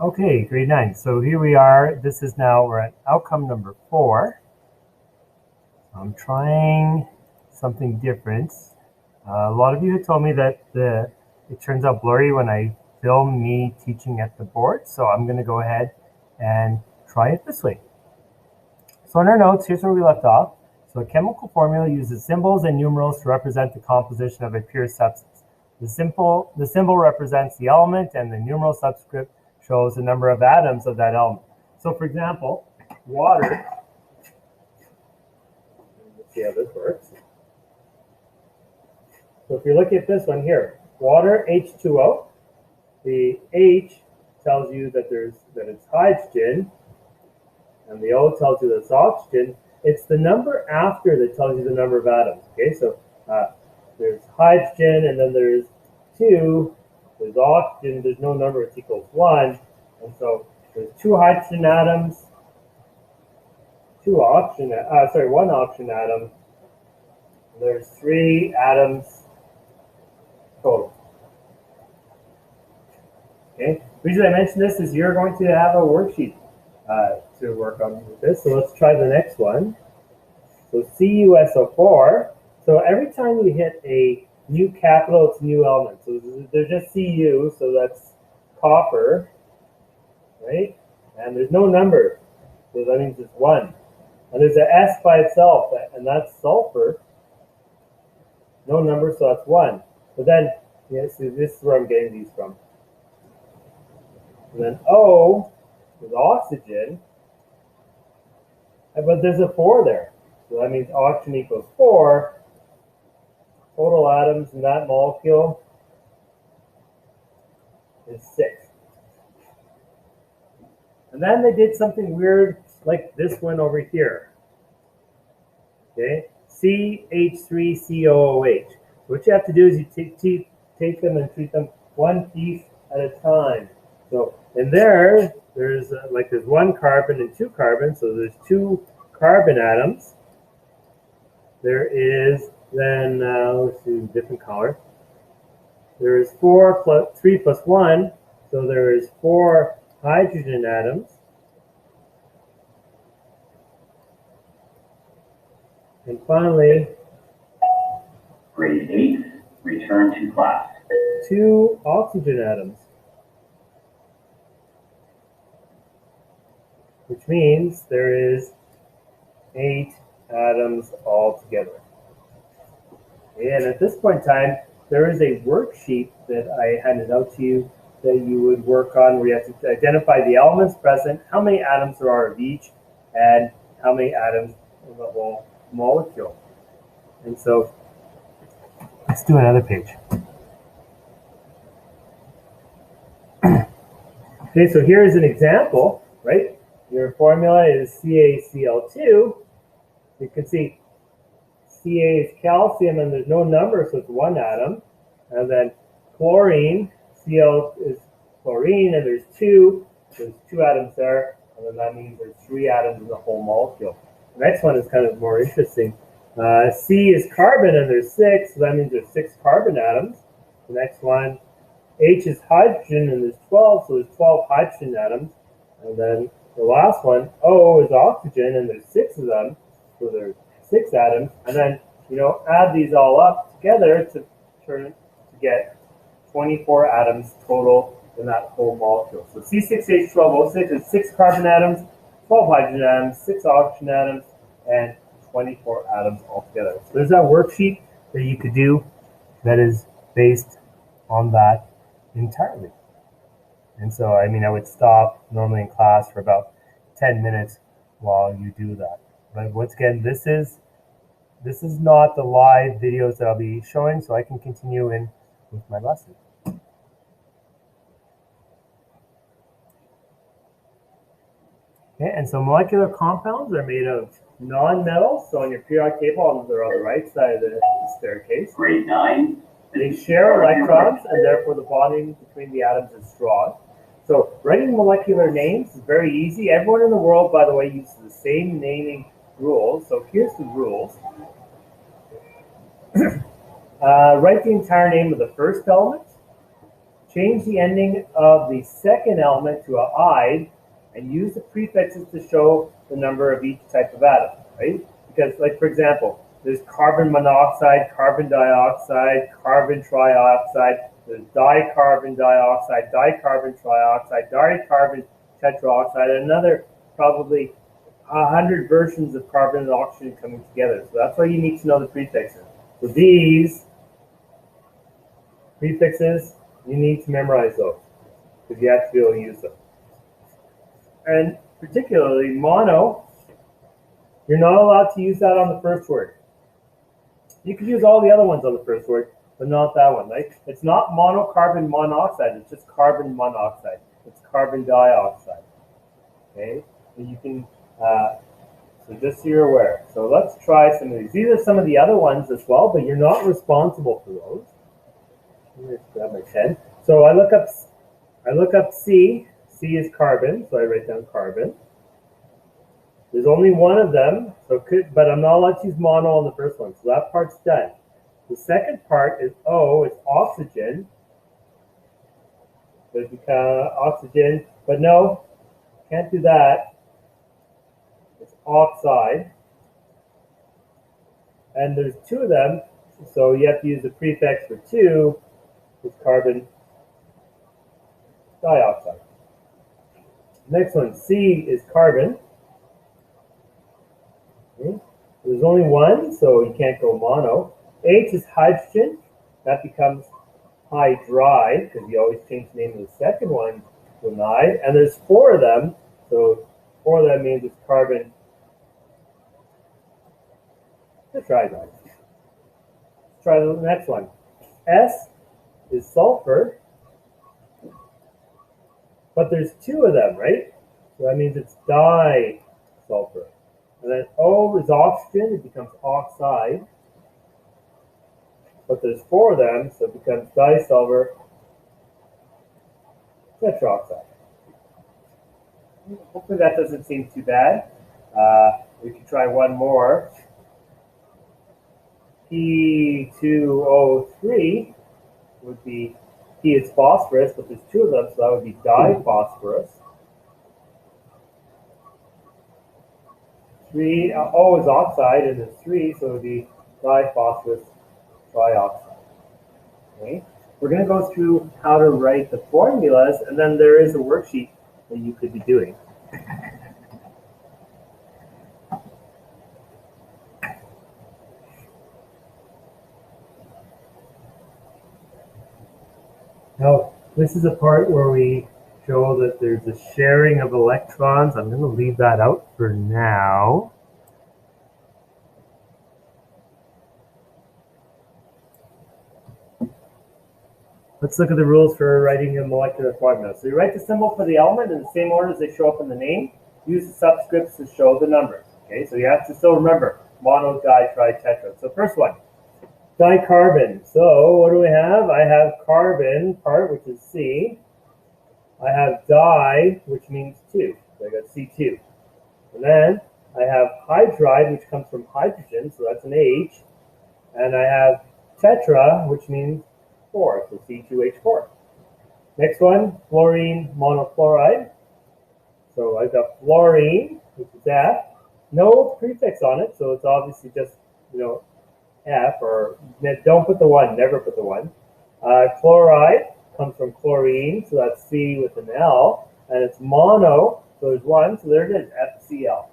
Okay, grade 9. So here we are. This is now, we're at outcome number 4. I'm trying something different. A lot of you had told me that it turns out blurry when I film me teaching at the board. So I'm going to go ahead and try it this way. So in our notes, here's where we left off. So a chemical formula uses symbols and numerals to represent the composition of a pure substance. The symbol represents the element, and the numeral subscript shows the number of atoms of that element. So for example, water, let's see how this works. So if you look at this one here, water, H2O, the H tells you that it's hydrogen, and the O tells you that's oxygen. It's the number after that tells you the number of atoms. Okay, so there's hydrogen, and then there's 2, there's oxygen, there's no number, it's equals 1. And so there's 2 hydrogen atoms, 1 oxygen atom. There's 3 atoms total. Okay, the reason I mention this is you're going to have a worksheet to work on with this. So let's try the next one. So CuSO4. So every time you hit a new capital, it's a new element. So there's just Cu, so that's copper, right? And there's no number, so that means it's 1. And there's an S by itself, and that's sulfur. No number, so that's 1. But then, yes, this is where I'm getting these from. And then O is oxygen, but there's a 4 there. So that means oxygen equals 4. Total atoms in that molecule is 6. And then they did something weird like this one over here. Okay, CH3COOH. What you have to do is you take them and treat them one piece at a time. So in there's 1 carbon and 2 carbons, so there's 2 carbon atoms. There is then, let's do different color. There is 3 plus 1, so there is 4 hydrogen atoms. And finally, grade 8, return to class. 2 oxygen atoms. Which means there is 8 atoms altogether. And at this point in time, there is a worksheet that I handed out to you that you would work on, where you have to identify the elements present, how many atoms there are of each, and how many atoms of the whole molecule. And so let's do another page. Okay, so here's an example, right? Your formula is CaCl2. You can see Ca is calcium, and there's no number, so it's 1 atom. And then chlorine, Cl is chlorine, and there's 2 atoms there, and then that means there's 3 atoms in the whole molecule. The next one is kind of more interesting. C is carbon, and there's 6, so that means there's 6 carbon atoms. The next one, H is hydrogen, and there's 12, so there's 12 hydrogen atoms. And then the last one, O is oxygen, and there's 6 of them, so there's 6 atoms. And then, add these all up together to get 24 atoms total in that whole molecule. So C6H12O6 is 6 carbon atoms, 12 hydrogen atoms, 6 oxygen atoms, and 24 atoms altogether. So there's that worksheet that you could do that is based on that entirely. And so, I would stop normally in class for about 10 minutes while you do that. But once again, this is not the live videos that I'll be showing, so I can continue in with my lesson. Okay, and so molecular compounds are made of non-metals. So on your periodic table, they're on the right side of the staircase. Grade 9. They share electrons, and therefore the bonding between the atoms is strong. So writing molecular names is very easy. Everyone in the world, by the way, uses the same naming rules. So here's the rules. Write the entire name of the first element, change the ending of the second element to a "ide" and use the prefixes to show the number of each type of atom, right? Because, like, for example, there's carbon monoxide, carbon dioxide, carbon trioxide, there's dicarbon dioxide, dicarbon trioxide, dicarbon tetroxide, and another probably 100 versions of carbon and oxygen coming together. So that's why you need to know the prefixes. So these prefixes, you need to memorize those because you have to be able to use them. And particularly mono, you're not allowed to use that on the first word. You could use all the other ones on the first word, but not that one, right? It's not monocarbon monoxide, it's just carbon monoxide. It's carbon dioxide. Okay? So you can, so just so you're aware. So let's try some of these. These are some of the other ones as well, but you're not responsible for those. Let me just grab my pen. So I look up C. C is carbon, so I write down carbon. There's only one of them, but I'm not allowed to use mono on the first one, so that part's done. The second part is O, it's oxygen. So it becomes oxygen, but no, can't do that. It's oxide. And there's two of them, so you have to use the prefix for two, it's carbon dioxide. Next one, C is carbon. Okay. There's only one, so you can't go mono. H is hydrogen. That becomes hydride, because you always change the name of the second one to an ide. And there's four of them, so four of them means it's carbon tetrahydride. Let's try the next one. S is sulfur. But there's two of them, right? So that means it's disulfur. And then O is oxygen, it becomes oxide. But there's four of them, so it becomes disulfur tetroxide. Hopefully that doesn't seem too bad. We can try one more. P2O3 would be, P is phosphorus, but there's two of them, so that would be diphosphorus. Three, O is oxide, and there's three, so it would be diphosphorus trioxide. Okay, we're going to go through how to write the formulas, and then there is a worksheet that you could be doing. Now, this is a part where we show that there's a sharing of electrons. I'm going to leave that out for now. Let's look at the rules for writing a molecular formula. So you write the symbol for the element in the same order as they show up in the name. Use the subscripts to show the numbers. Okay, so you have to still remember mono, di, tri, tetra. So first one, dicarbon. So what do we have? I have carbon part, which is C. I have di, which means 2. So I got C2. And then I have hydride, which comes from hydrogen, so that's an H. And I have tetra, which means 4, so C2H4. Next one, fluorine monochloride. So I've got fluorine, which is F. No prefix on it, so it's obviously just, F, or don't put the 1, never put the 1. Chloride comes from chlorine, so that's C with an L. And it's mono, so there's 1, so there it is, FCl.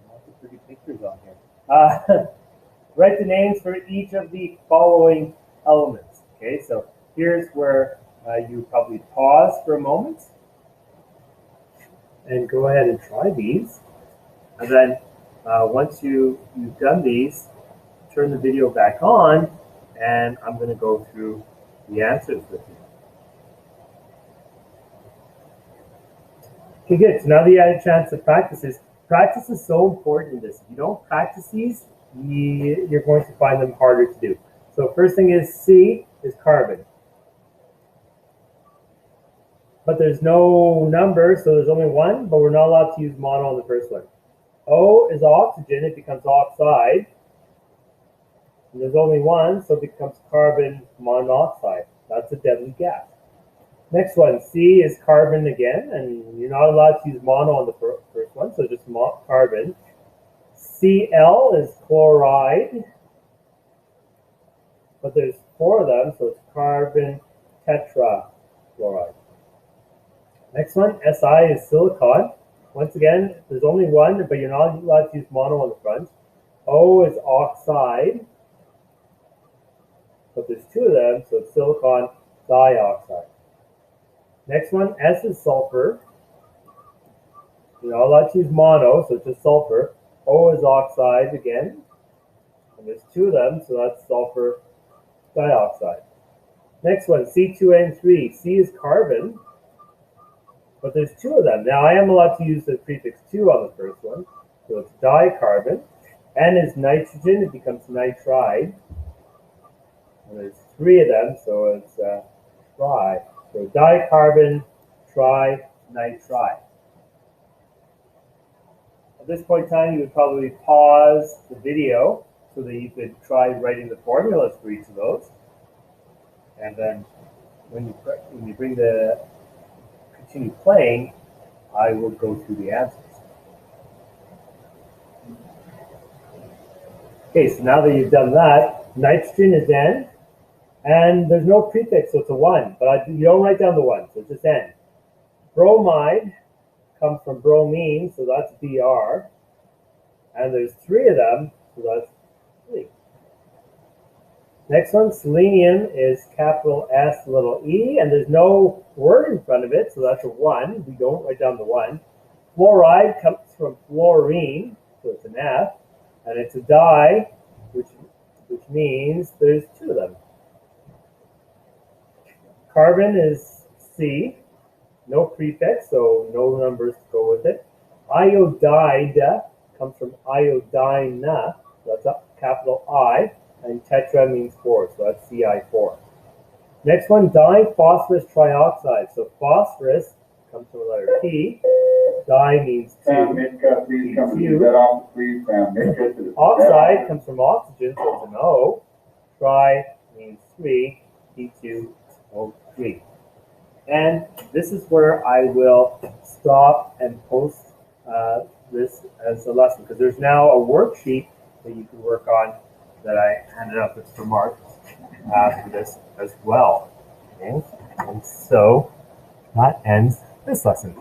Lots of pretty pictures on here. Write the names for each of the following elements. Okay, so here's where you probably pause for a moment and go ahead and try these. And then once you've done these, turn the video back on, and I'm going to go through the answers with you. Okay, good. So now that you had a chance to practice this, practice is so important in this. If you don't practice these, you're going to find them harder to do. So first thing is C is carbon. But there's no number, so there's only 1, but we're not allowed to use mono on the first one. O is oxygen, it becomes oxide. And there's only one, so it becomes carbon monoxide. That's a deadly gas. Next one, C is carbon again, and you're not allowed to use mono on the first one, so just carbon. Cl is chloride, but there's 4 of them, so it's carbon tetrachloride. Next one, Si is silicon. Once again, there's only one, but you're not allowed to use mono on the front. O is oxide, but there's 2 of them, so it's silicon dioxide. Next one, S is sulfur. You're not allowed to use mono, so it's just sulfur. O is oxide again, and there's 2 of them, so that's sulfur dioxide. Next one, C2N3. C is carbon, but there's 2 of them. Now I am allowed to use the prefix 2 on the first one, so it's dicarbon. N is nitrogen, it becomes nitride. And there's 3 of them, so it's tri. So dicarbon, trinitride. At this point in time, you would probably pause the video so that you could try writing the formulas for each of those. And then when you continue playing, I will go through the answers. Okay, so now that you've done that, nitrogen is N, and there's no prefix, so it's a 1, but you don't write down the 1, so it's just N. Bromide comes from bromine, so that's Br, and there's 3 of them, so that's 3. Next one, selenium is capital S little e, and there's no word in front of it, so that's a 1. We don't write down the 1. Fluoride comes from fluorine, so it's an F, and it's a di, which means there's 2 of them. Carbon is C, no prefix, so no numbers to go with it. Iodide comes from iodine, so that's a capital I, and tetra means 4, so that's Ci4. Next one, diphosphorus trioxide. So phosphorus comes from the letter P, di means 2. Oxide comes from oxygen, so it's an O. Tri means 3, P2O3. And this is where I will stop and post this as a lesson, because there's now a worksheet that you can work on that I handed out that's for Mark for this as well. Okay? And so that ends this lesson.